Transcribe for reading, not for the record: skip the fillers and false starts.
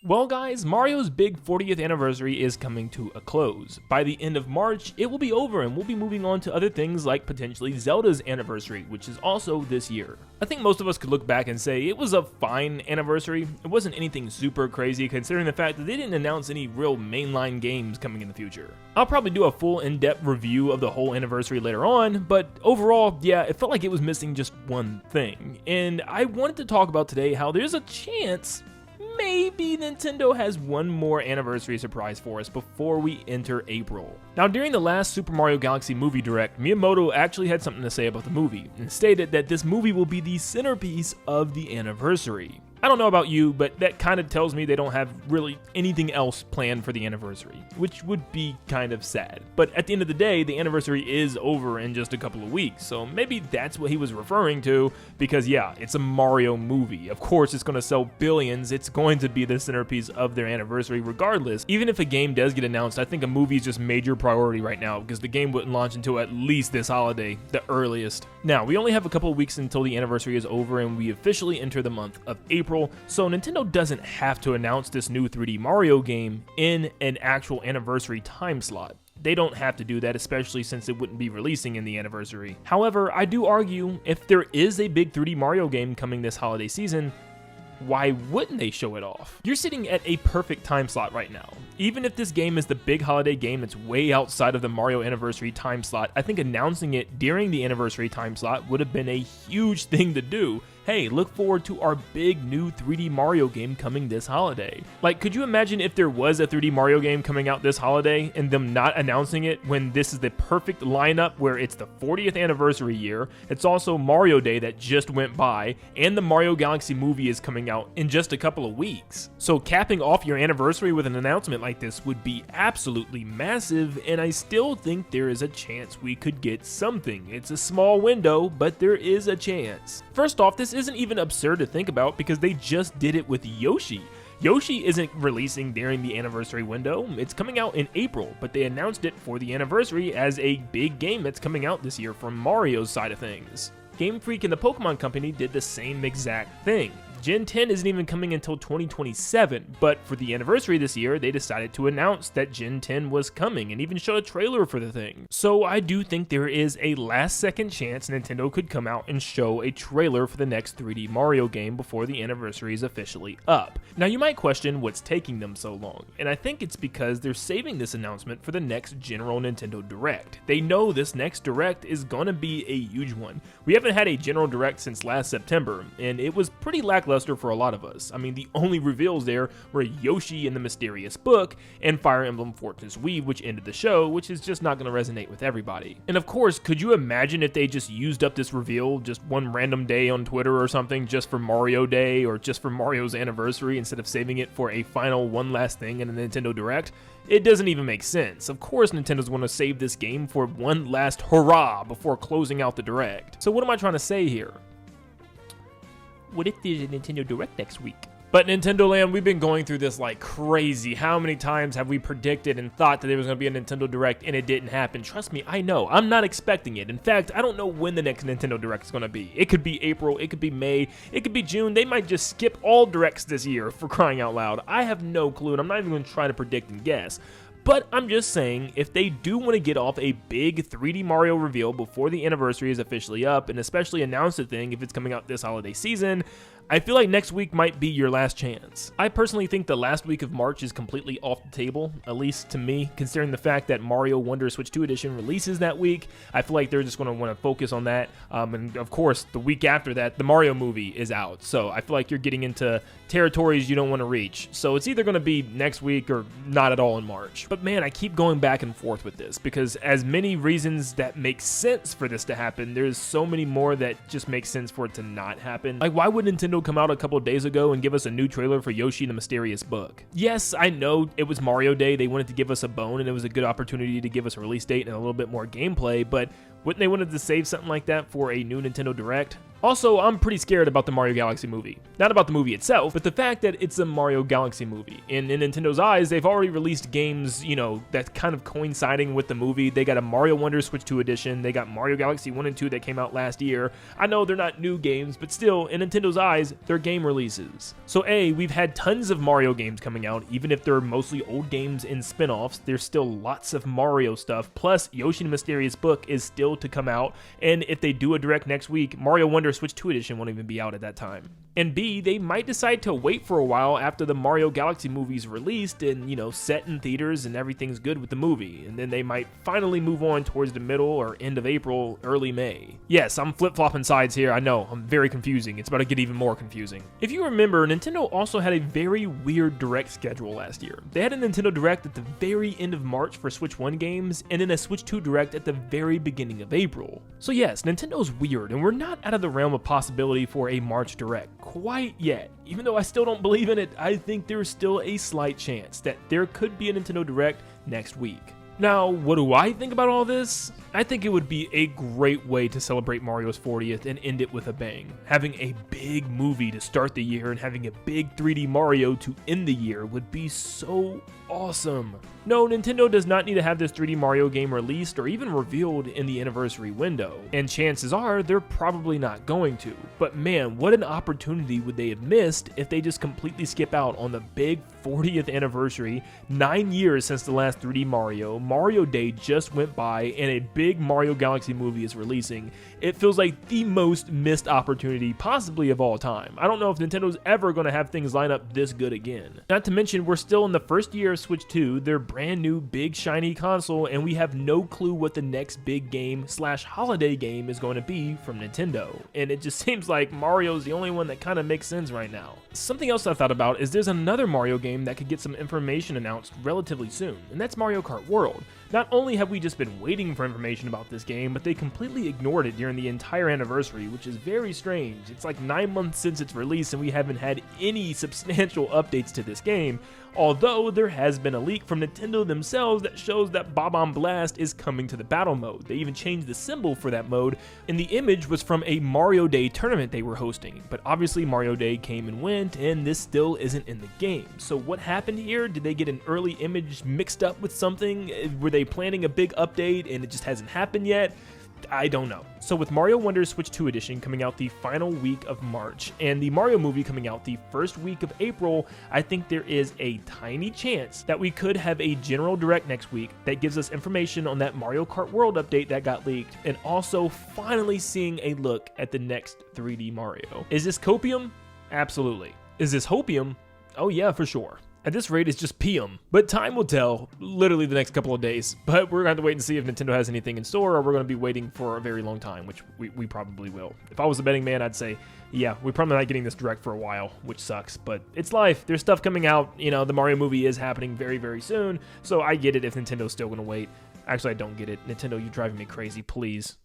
Well guys, Mario's big 40th anniversary is coming to a close. By the end of March, it will be over and we'll be moving on to other things like potentially Zelda's anniversary, which is also this year. I think most of us could look back and say it was a fine anniversary. It wasn't anything super crazy considering the fact that they didn't announce any real mainline games coming in the future. I'll probably do a full in-depth review of the whole anniversary later on, but overall, yeah, it felt like it was missing just one thing. And I wanted to talk about today how there's a chance maybe Nintendo has one more anniversary surprise for us before we enter April. Now, during the last Super Mario Galaxy movie direct, Miyamoto actually had something to say about the movie and stated that this movie will be the centerpiece of the anniversary. I don't know about you, but that kind of tells me they don't have really anything else planned for the anniversary, which would be kind of sad. But at the end of the day, the anniversary is over in just a couple of weeks, so maybe that's what he was referring to, because yeah, it's a Mario movie. Of course, it's going to sell billions. It's going to be the centerpiece of their anniversary regardless. Even if a game does get announced, I think a movie is just major priority right now, because the game wouldn't launch until at least this holiday, the earliest. Now, we only have a couple of weeks until the anniversary is over, and we officially enter the month of April. So Nintendo doesn't have to announce this new 3D Mario game in an actual anniversary time slot. They don't have to do that, especially since it wouldn't be releasing in the anniversary. However, I do argue if there is a big 3D Mario game coming this holiday season, why wouldn't they show it off? You're sitting at a perfect time slot right now. Even if this game is the big holiday game that's way outside of the Mario anniversary time slot, I think announcing it during the anniversary time slot would have been a huge thing to do. Hey, look forward to our big new 3D Mario game coming this holiday. Like, could you imagine if there was a 3D Mario game coming out this holiday and them not announcing it when this is the perfect lineup where it's the 40th anniversary year, it's also Mario Day that just went by, and the Mario Galaxy movie is coming out in just a couple of weeks. So capping off your anniversary with an announcement like this would be absolutely massive, and I still think there is a chance we could get something. It's a small window, but there is a chance. First off, this isn't even absurd to think about because they just did it with Yoshi. Yoshi isn't releasing during the anniversary window, it's coming out in April, but they announced it for the anniversary as a big game that's coming out this year from Mario's side of things. Game Freak and the Pokemon Company did the same exact thing. Gen 10 isn't even coming until 2027, but for the anniversary this year, they decided to announce that Gen 10 was coming and even showed a trailer for the thing. So I do think there is a last-second chance Nintendo could come out and show a trailer for the next 3D Mario game before the anniversary is officially up. Now you might question what's taking them so long, and I think it's because they're saving this announcement for the next general Nintendo Direct. They know this next Direct is gonna be a huge one. We haven't had a general Direct since last September, and it was pretty lackluster for a lot of us. I mean, the only reveals there were Yoshi in the Mysterious Book and Fire Emblem Fortune's Weave, which ended the show, which is just not going to resonate with everybody. And of course, could you imagine if they just used up this reveal just one random day on Twitter or something just for Mario Day or just for Mario's anniversary instead of saving it for a final one last thing in a Nintendo Direct? It doesn't even make sense. Of course Nintendo's going to save this game for one last hurrah before closing out the Direct. So what am I trying to say here? What if there's a Nintendo Direct next week? But Nintendo Land, we've been going through this like crazy. How many times have we predicted and thought that there was going to be a Nintendo Direct and it didn't happen? Trust me, I know. I'm not expecting it. In fact, I don't know when the next Nintendo Direct is going to be. It could be April, it could be May, it could be June. They might just skip all Directs this year, for crying out loud. I have no clue, and I'm not even going to try to predict and guess. But I'm just saying, if they do want to get off a big 3D Mario reveal before the anniversary is officially up, and especially announce the thing if it's coming out this holiday season, I feel like next week might be your last chance. I personally think the last week of March is completely off the table, at least to me, considering the fact that Mario Wonder Switch 2 Edition releases that week. I feel like they're just going to want to focus on that, and of course, the week after that, the Mario movie is out, so I feel like you're getting into territories you don't want to reach. So it's either going to be next week or not at all in March. But man, I keep going back and forth with this, because as many reasons that make sense for this to happen, there's so many more that just make sense for it to not happen. Like, why would Nintendo come out a couple of days ago and give us a new trailer for Yoshi and the Mysterious Book? Yes, I know it was Mario Day, they wanted to give us a bone, and it was a good opportunity to give us a release date and a little bit more gameplay, but wouldn't they wanted to save something like that for a new Nintendo Direct? Also, I'm pretty scared about the Mario Galaxy movie. Not about the movie itself, but the fact that it's a Mario Galaxy movie. In Nintendo's eyes, they've already released games, that's kind of coinciding with the movie. They got a Mario Wonder Switch 2 edition. They got Mario Galaxy 1 and 2 that came out last year. I know they're not new games, but still, in Nintendo's eyes, they're game releases. So we've had tons of Mario games coming out, even if they're mostly old games and spin-offs. There's still lots of Mario stuff, plus Yoshi and the Mysterious Book is still to come out, and if they do a direct next week, Mario Wonder Switch 2 edition won't even be out at that time. And B, they might decide to wait for a while after the Mario Galaxy movie's released and, set in theaters and everything's good with the movie, and then they might finally move on towards the middle or end of April, early May. Yes, I'm flip-flopping sides here, I know, I'm very confusing. It's about to get even more confusing. If you remember, Nintendo also had a very weird Direct schedule last year. They had a Nintendo Direct at the very end of March for Switch 1 games, and then a Switch 2 Direct at the very beginning of April. So yes, Nintendo's weird, and we're not out of the realm of possibility for a March Direct quite yet. Even though I still don't believe in it, I think there's still a slight chance that there could be a Nintendo Direct next week. Now, what do I think about all this? I think it would be a great way to celebrate Mario's 40th and end it with a bang. Having a big movie to start the year and having a big 3D Mario to end the year would be so awesome. No, Nintendo does not need to have this 3D Mario game released or even revealed in the anniversary window, and chances are they're probably not going to. But man, what an opportunity would they have missed if they just completely skip out on the big 40th anniversary, 9 years since the last 3D Mario Day just went by, and a big Mario Galaxy movie is releasing. It feels like the most missed opportunity possibly of all time. I don't know if Nintendo's ever going to have things line up this good again. Not to mention, we're still in the first year of Switch 2, their brand new big shiny console, and we have no clue what the next big game / holiday game is going to be from Nintendo. And it just seems like Mario's the only one that kind of makes sense right now. Something else I thought about is there's another Mario game that could get some information announced relatively soon, and that's Mario Kart World. Not only have we just been waiting for information about this game, but they completely ignored it during the entire anniversary, which is very strange. It's like 9 months since its release and we haven't had any substantial updates to this game, although there has been a leak from Nintendo themselves that shows that Bob-omb Blast is coming to the battle mode. They even changed the symbol for that mode, and the image was from a Mario Day tournament they were hosting, but obviously Mario Day came and went, and this still isn't in the game. So what happened here? Did they get an early image mixed up with something? Were they planning a big update and it just hasn't happened yet? I don't know. So with Mario Wonder Switch 2 edition coming out the final week of March and the Mario movie coming out the first week of April, I think there is a tiny chance that we could have a general direct next week that gives us information on that Mario Kart World update that got leaked, and also finally seeing a look at the next 3D Mario. Is this copium? Absolutely. Is this hopium? Oh yeah, for sure. At this rate, it's just PM. But time will tell, literally the next couple of days. But we're going to have to wait and see if Nintendo has anything in store, or we're going to be waiting for a very long time, which we probably will. If I was a betting man, I'd say, yeah, we're probably not getting this direct for a while, which sucks. But it's life. There's stuff coming out. The Mario movie is happening very, very soon. So I get it if Nintendo's still going to wait. Actually, I don't get it. Nintendo, you're driving me crazy, please.